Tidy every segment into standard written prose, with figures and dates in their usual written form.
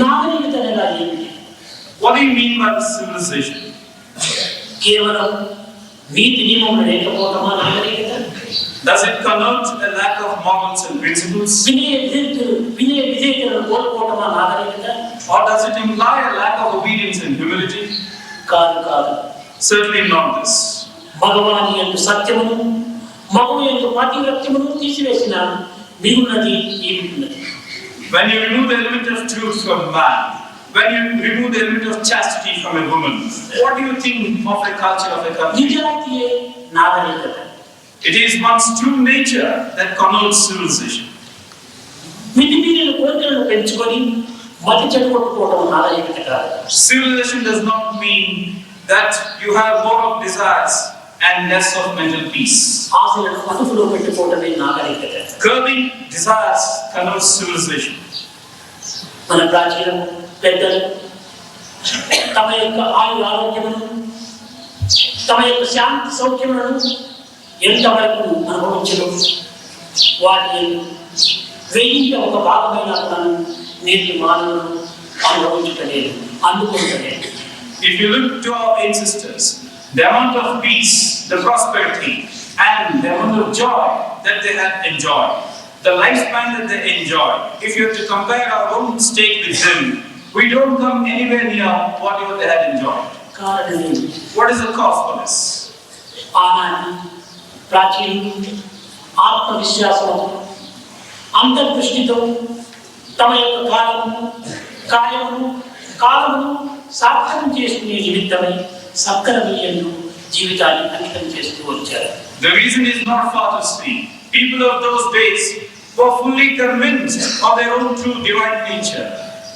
నాగరికత అనగా ఏమిటి? What do you mean by the civilization? కేవలం నీతి నియమములు లేకపోవటమా నాగరికత? Does it connote a lack of morals and principles? వినయ విధేయతలను కోల్పోవటమా నాగరికత? Or does it imply a lack of obedience and humility? కాదు. Certainly not this. భగవాని యందు సత్యమును మగవు యందు పాతివ్రత్యమును తీసివేసిన మిగున్నది ఏమిటి? When you remove the element of truth from man, when you remove the element of chastity from a woman, what do you think of a culture of a country? నిజాయితీయే నాగరికత. It is one's true nature that connotes civilization. మితిమీరిన కోరికలను పెంచుకొని మతి చెడగొట్టుకోవడం నాగరికత కాదు. Civilization does not mean that you have more of desires and less of mental peace. ఆశలను అదుపులో పెట్టుకోవడమే నాగరికత. Curbing desires connotes civilization. మన ప్రాచీన పెద్దలు తమ యొక్క ఆరోగ్యమును తమ యొక్క శాంతి సౌఖ్యములను ఎంతవరకు అనుభవించరు, వాటిని వెయ్యింట ఒక భాగమైన నేటి మానవులను అనుభవించలేదు, అందుకుంటలేదు. If you look to our ancestors, the amount of peace, the prosperity, and the amount of joy that they had enjoyed, the lifespan that they enjoyed, if you have to compare our own state with them, we don't come anywhere near whatever they had enjoyed. What is the cause for this? ఆనాటి ప్రాచీనులు ఆత్మవిశ్వాసము అంతర్దృష్టితో తమ యొక్క కాలమును సార్థకం చేసుకునే నిమిత్తమై సత్కర్మీయులు జీవితాన్ని అంకితం చేస్తూ వచ్చారు. The reason is not far to seek. People of those days were fully convinced of their own true divine nature.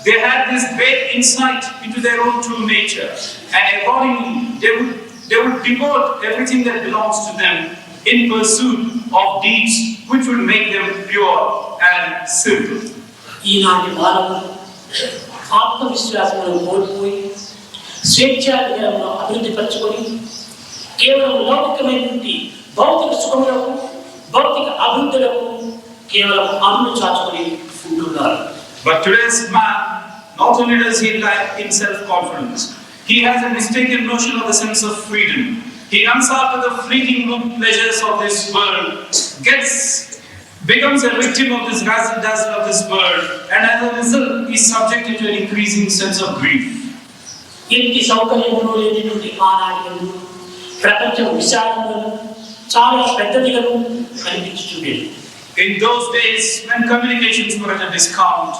They had this great insight into their own true nature, and accordingly they would devote everything that belongs to them in pursuit of deeds which would make them pure and simple. ఈనాటి మానవులు ఆత్మవిశ్వాసమును కోల్పోయి స్వేచ్ఛాధికారంలో అభివృద్ధి పరచుకొని కేవలం లౌకికమైనటువంటి భౌతిక సుఖములకు భౌతిక అభివృద్ధులకు కేవలం అమలు చాచుకొని ఉంటున్నారు. But today's man, not only does he lack in self-confidence, he has a mistaken notion of the sense of freedom. He runs after the fleeting pleasures of this world, becomes a victim of this razzle-dazzle of this world, and as a result is subjected to an increasing sense of grief. ఇంటి సౌకర్యములు లేనిటువంటి ఆనాటి ప్రపంచం విశాలంగా చాలా పెద్దదిగా కనిపించుచుండేది. In those days, when communications were at a discount,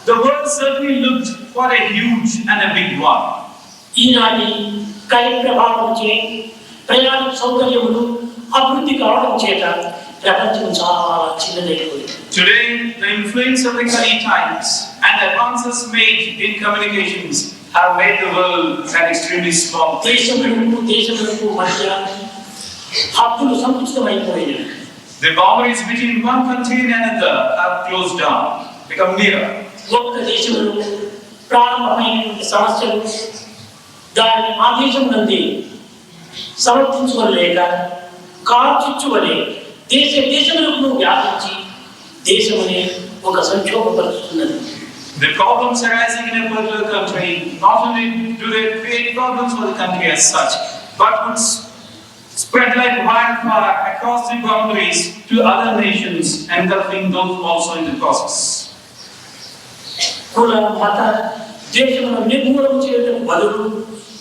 the world certainly looked quite a huge and a big one. ఈనాటి కలి ప్రభావం చే ప్రయాణ సౌకర్యములు అభివృద్ధి కావడం చేత ప్రపంచం చాలా చిన్నదైపోయింది. Today, the influence of the Kali times and advances made in communications have made the world an extremely small place. దేశములకు మధ్య హద్దులు సంకుచితమైపోయాయి. The boundaries between one country and another have closed down, become nearer. ఒక్క దేశంలో ప్రారంభమైనటువంటి సమస్యలు దాని ఆ దేశం నుండి సమర్థించుకోలేక కార్చిచ్చువలే దేశములకు వ్యాపించి దేశమనే ఒక సంక్షోభపరుస్తున్నది. The problems arising in a particular country, not only do they create problems for the country as such, but would spread like wildfire across the boundaries to other nations, engulfing those also in the process. కుల మత దేశమును నిర్మూలన చేయడం బదులు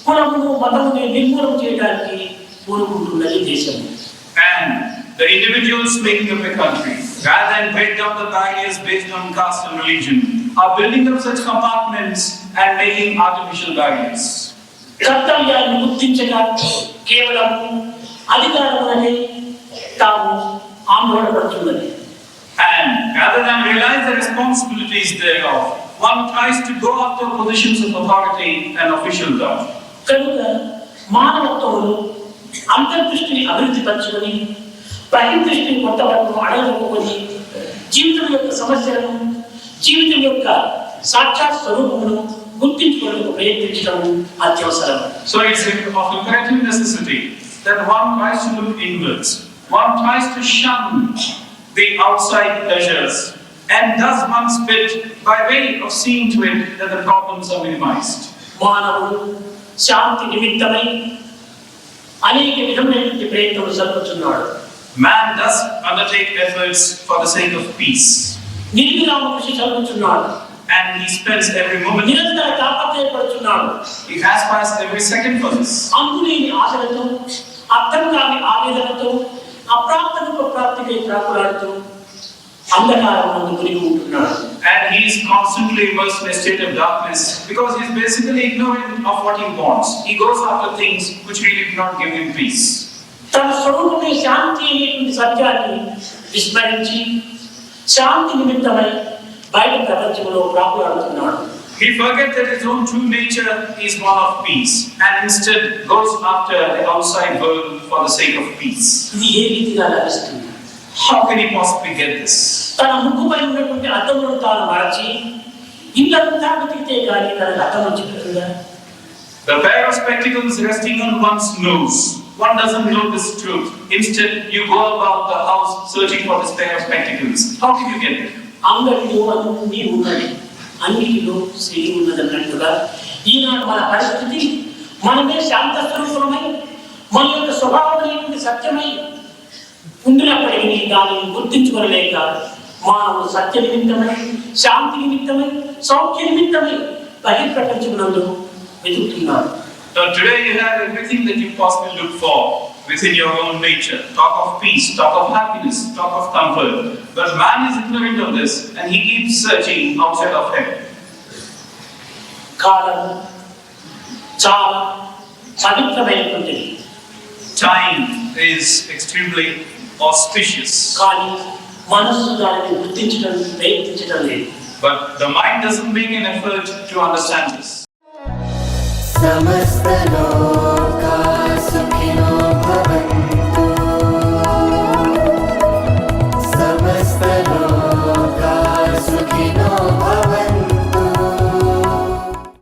కులమును మతమును నిర్మూలన చేయడానికి పూనుకుంటున్నది దేశం. And the individuals making up a country, rather than break down the barriers based on caste and religion, are building up such compartments and making artificial barriers. కర్తవ్యాన్ని గుర్తించక కేవలం అధికారముననే తాము ఆందోళన పడుతున్నది. And rather than realize the responsibilities thereof, one tries to go after positions of authority and officialdom. కనుక మానవత్వమును అంతర్దృష్టిని అభివృద్ధి పరచుకొని బహిర్దృష్టిని కొంతవరకు అడగలుపుకొని జీవితం యొక్క సమస్యలను జీవితం యొక్క సాక్షాత్ స్వరూపమును గుర్తించుకోవడానికి ప్రయత్నించడం అత్యవసరం. So it's of imperative necessity that one tries to look inwards. One tries to shun the outside pleasures and does one's bit by way of seeing to it that the problems are minimized. మానవుడు శాంతి నిమిత్తమై అనేక విధమైనటువంటి ప్రయత్నాలు జరుపుతున్నాడు. Man does undertake efforts for the sake of peace. నిర్విరామ కృషి జరుపుతున్నాడు. And he spends every moment. నిరంతర తాపత్రయపడుతున్నాడు. He has passed every second for this. అందులేని ఆశలతో, అర్థం కాని ఆవేదనతో, అప్రాప్తకు ప్రాప్తికై ప్రాకులాడుతూ అంధకారం నందు మునిగి ఉంటున్నాడు. And he is constantly immersed in a state of darkness because he is basically ignorant of what he wants. He goes after things which really do not give him peace. తన స్వరూపమే శాంతి అనేటువంటి సత్యాన్ని విస్మరించి శాంతి నిమిత్తమై బయట ప్రపంచంలో ప్రాకులాడుతున్నాడు. He forgets that his own true nature is one of peace and instead goes after the outside world for the sake of peace. ఇది ఏ రీతిగా లభిస్తుంది? How can he possibly get this? తన ముక్కుపై ఉన్నటువంటి అద్దములను తాను మరచి ఇల్లంతా వెతికితే కానీ తనకు అర్థం వచ్చిపోతుందా? The pair of spectacles resting on one's nose. One doesn't know this truth. Instead, you go about the house searching for this pair of spectacles. How can you get it? అంగడిలో అన్నీ ఉన్నది, అన్నిటిలో శ్రీ ఉన్నదన్నట్టుగా ఈనాడు మన పరిస్థితి మనమే శాంత స్వరూపమై మన యొక్క స్వభావమైనటువంటి సత్యమై ఉండినప్పటికీ దానిని గుర్తించుకోలేక మానవుడు సత్య నిమిత్తమై, శాంతి నిమిత్తమై, సౌఖ్య నిమిత్తమై బహిర్ప్రపంచమునందు వెతుకుతున్నాడు. So today you have everything that you possibly look for within your own nature. Talk of peace, talk of happiness, talk of comfort. But man is ignorant of this and he keeps searching outside of him. కాలం చాలా పవిత్రమైనటువంటిది. Time is extremely auspicious. కానీ మనస్సు దానిని గుర్తించడం ప్రయత్నించడం లేదు. But the mind doesn't make an effort to understand this. समस्त